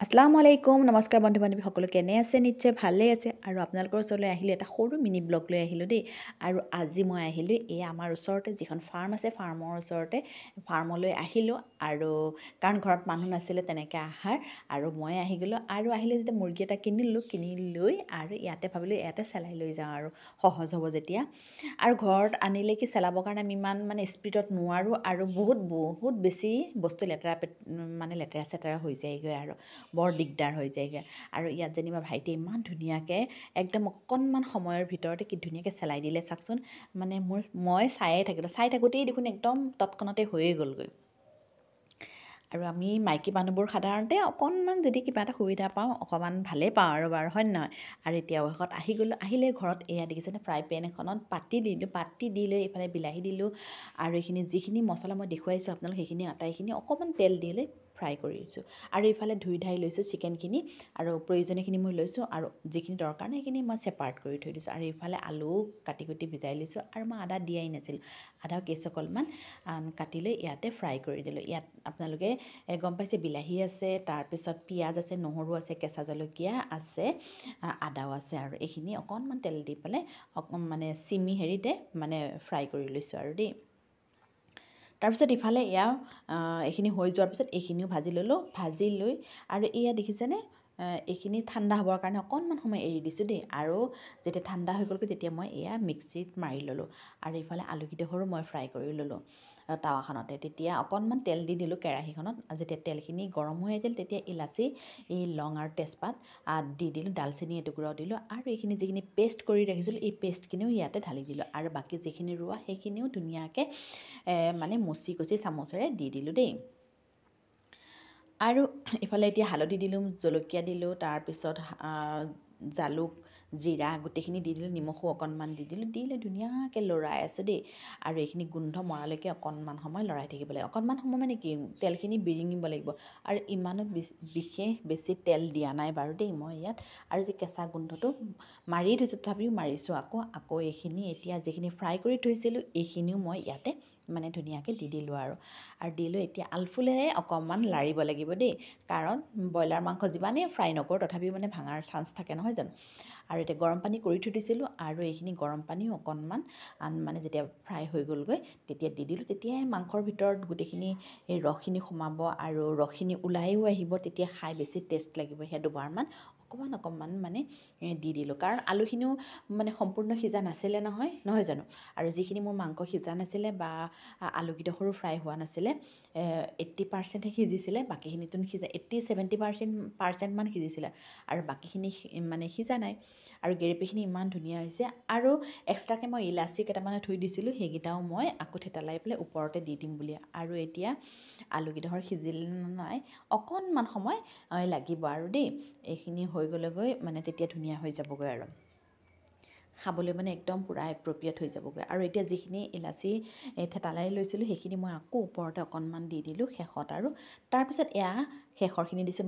আসসালামু আলাইকুম নমস্কাৰ বন্ধু বান্ধৱী সকলো কেনে আছে নিশ্চয় ভালেই আছে আৰু আপোনালোকৰ ওচৰলৈ আহিলোঁ এটা সৰু মিনি ব্লগ লৈ আহিলোঁ দেই আৰু আজি মই আহিলোঁ এই আমাৰ ওচৰতে যিখন ফাৰ্ম আছে ফাৰ্মৰ ওচৰতে ফাৰ্মলৈ আহিলোঁ আৰু কাৰণ ঘৰত মানুহ নাছিলে তেনেকৈ আহাৰ আৰু মই আহি গ'লোঁ আৰু আহিলে যেতিয়া মুৰ্গী এটা কিনি লৈ আৰু ইয়াতে ভাবিলোঁ ইয়াতে চেলাই লৈ যাওঁ আৰু সহজ হ'ব যেতিয়া আৰু ঘৰত আনিলে কি চেলাবৰ কাৰণে আমি ইমান মানে স্পীডত নোৱাৰোঁ আৰু বহুত বেছি বস্তু লেতেৰা চেতেৰা হৈ যায়গৈ আৰু বৰ দিগদাৰ হৈ যায়গৈ আৰু ইয়াত যেনিবা ভাইটিয়ে ইমান ধুনীয়াকৈ একদম অকণমান সময়ৰ ভিতৰতে কি ধুনীয়াকৈ চেলাই দিলে চাওকচোন মানে মই চাই থাকোঁতেই দেখোন একদম তৎক্ষণতে হৈয়ে গ'লগৈ আৰু আমি মাইকী মানুহবোৰ সাধাৰণতে অকণমান যদি কিবা এটা সুবিধা পাওঁ অকণমান ভালেই পাওঁ আৰু বাৰু হয় নহয় আৰু এতিয়া অৱশেষত আহি গ'লোঁ আহিলে ঘৰত এয়া দেখিছেনে ফ্ৰাই পেন এখনত পাতি দি লৈ এইফালে বিলাহী দিলোঁ আৰু এইখিনি যিখিনি মছলা মই দেখুৱাইছোঁ আপোনালোক সেইখিনি আটাইখিনি অকণমান তেল দি লৈ ফ্ৰাই কৰিছোঁ আৰু এইফালে ধুই ধাই লৈছোঁ চিকেনখিনি আৰু প্ৰয়োজনীয়খিনি মই লৈছোঁ আৰু যিখিনি দৰকাৰ নাই সেইখিনি মই ছেপাৰেট কৰি থৈ দিছোঁ আৰু এইফালে আলু কাটি ভিজাই লৈছোঁ আৰু মই আদা দিয়াই নাছিলোঁ আদা কেঁচ অকণমান কাটি লৈ ইয়াতে ফ্ৰাই কৰি দিলোঁ ইয়াত আপোনালোকে গম পাইছে বিলাহী আছে তাৰপিছত পিঁয়াজ আছে নহৰু আছে কেঁচা জলকীয়া আছে আদাও আছে আৰু এইখিনি অকণমান তেল দি পেলাই মানে হেৰিতে মানে ফ্ৰাই কৰি লৈছোঁ আৰু দেই তাৰপিছত ইফালে এইখিনি হৈ যোৱাৰ পিছত এইখিনিও ভাজি ল'লোঁ ভাজি লৈ আৰু এয়া দেখিছেনে এইখিনি ঠাণ্ডা হ'বৰ কাৰণে অকণমান সময় এৰি দিছোঁ দেই আৰু যেতিয়া ঠাণ্ডা হৈ গ'লগৈ তেতিয়া মই এয়া মিক্সিত মাৰি ল'লোঁ আৰু এইফালে আলুকেইডোখৰো মই ফ্ৰাই কৰি ল'লোঁ টাৱাখনতে তেতিয়া অকণমান তেল দি দিলোঁ কেৰাহীখনত যেতিয়া তেলখিনি গৰম হৈ আহিছিল তেতিয়া ইলাচি লং আৰু তেজপাত দি দিলোঁ ডালচেনি এটুকুৰাও দিলোঁ আৰু এইখিনি যিখিনি পেষ্ট কৰি ৰাখিছিলোঁ এই পেষ্টখিনিও ইয়াতে ঢালি দিলোঁ আৰু বাকী যিখিনি ৰোৱা সেইখিনিও ধুনীয়াকৈ মানে মুচি কুচি চামুচেৰে দি দিলোঁ দেই আৰু ইফালে এতিয়া হালধি দিলোঁ জলকীয়া দিলোঁ তাৰপিছত জালুক জিৰা গোটেইখিনি দি দিলোঁ নিমখো অকণমান দি দিলোঁ দি লৈ ধুনীয়াকৈ লৰাই আছোঁ দেই আৰু এইখিনি গোন্ধ মৰালৈকে অকণমান সময় লৰাই থাকিব লাগিব অকণমান সময় মানে কি তেলখিনি বিৰিঙিব লাগিব আৰু ইমানো বিশেষ বেছি তেল দিয়া নাই বাৰু দেই মই ইয়াত আৰু যে কেঁচা গোন্ধটো মাৰি থৈছোঁ তথাপিও মাৰিছোঁ আকৌ এইখিনি এতিয়া যিখিনি ফ্ৰাই কৰি থৈছিলোঁ এইখিনিও মই ইয়াতে মানে ধুনীয়াকৈ দি দিলোঁ আৰু দি লৈ এতিয়া আলফুলেৰে অকণমান লাৰিব লাগিব দেই কাৰণ ব্ৰইলাৰ মাংস যিমানেই ফ্ৰাই নকৰোঁ তথাপিও মানে ভাঙাৰ চান্স থাকে নহয় জানো আৰু এতিয়া গৰম পানী কৰি থৈ দিছিলোঁ আৰু এইখিনি গৰম পানীও অকণমান মানে যেতিয়া ফ্ৰাই হৈ গ'লগৈ তেতিয়া দি দিলোঁ তেতিয়াই মাংসৰ ভিতৰত গোটেইখিনি এই ৰসখিনি সোমাব আৰু ৰসখিনি ওলাইও আহিব তেতিয়া খাই বেছি টেষ্ট লাগিব সেয়া দুবাৰমান অকণমান মানে দি দিলোঁ কাৰণ আলুখিনিও মানে সম্পূৰ্ণ সিজা নাছিলে নহয় জানো আৰু যিখিনি মোৰ মাংস সিজা নাছিলে বা আলুকেইডোখৰো ফ্ৰাই হোৱা নাছিলে 80%হে সিজিছিলে বাকীখিনিতো সিজা 70% মান সিজিছিলে আৰু বাকীখিনি মানে সিজা নাই আৰু গেৰেপিখিনি ইমান ধুনীয়া হৈছে আৰু এক্সট্ৰাকৈ মই ইলাচি কেইটামানে থৈ দিছিলোঁ সেইকেইটাও মই আকৌ থেতালাই পেলাই ওপৰতে দি দিম বুলি আৰু এতিয়া আলুকেইডোখৰ সিজিল নাই অকণমান সময় লাগিব আৰু দেই এইখিনি হৈ গ'লেগৈ মানে তেতিয়া ধুনীয়া হৈ যাবগৈ আৰু খাবলৈ মানে একদম পূৰা এপ্ৰপ্ৰিয়েট হৈ যাবগৈ আৰু এতিয়া যিখিনি ইলাচি থেতালাই লৈছিলোঁ সেইখিনি মই আকৌ ওপৰতে অকণমান দি দিলোঁ শেষত আৰু তাৰপিছত শেষৰখিনি দিছোঁ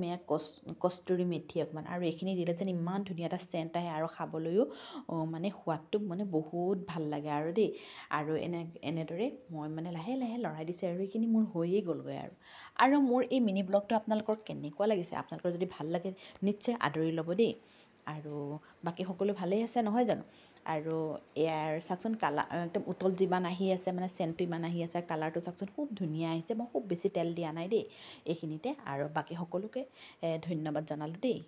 কস্তুৰী মেথি অকণমান আৰু এইখিনি দিলে যেন ইমান ধুনীয়া এটা চেণ্ট আহে আৰু খাবলৈও মানে সোৱাদটো মানে বহুত ভাল লাগে আৰু দেই আৰু এনেদৰে মই মানে লাহে লাহে লৰাই দিছোঁ আৰু এইখিনি মোৰ হৈয়ে গ'লগৈ আৰু মোৰ এই মিনি ব্লগটো আপোনালোকৰ কেনেকুৱা লাগিছে আপোনালোকৰ যদি ভাল লাগে নিশ্চয় আদৰি ল'ব দেই আৰু বাকী সকলো ভালেই আছে নহয় জানো আৰু ইয়াৰ চাওকচোন কালাৰ একদম উতল যিমান আহি আছে মানে চেণ্টটো ইমান আহি আছে কালাৰটো চাওকচোন খুব ধুনীয়া আহিছে মই খুব বেছি তেল দিয়া নাই দেই এইখিনিতে আৰু বাকী সকলোকে ধন্যবাদ জনালোঁ দেই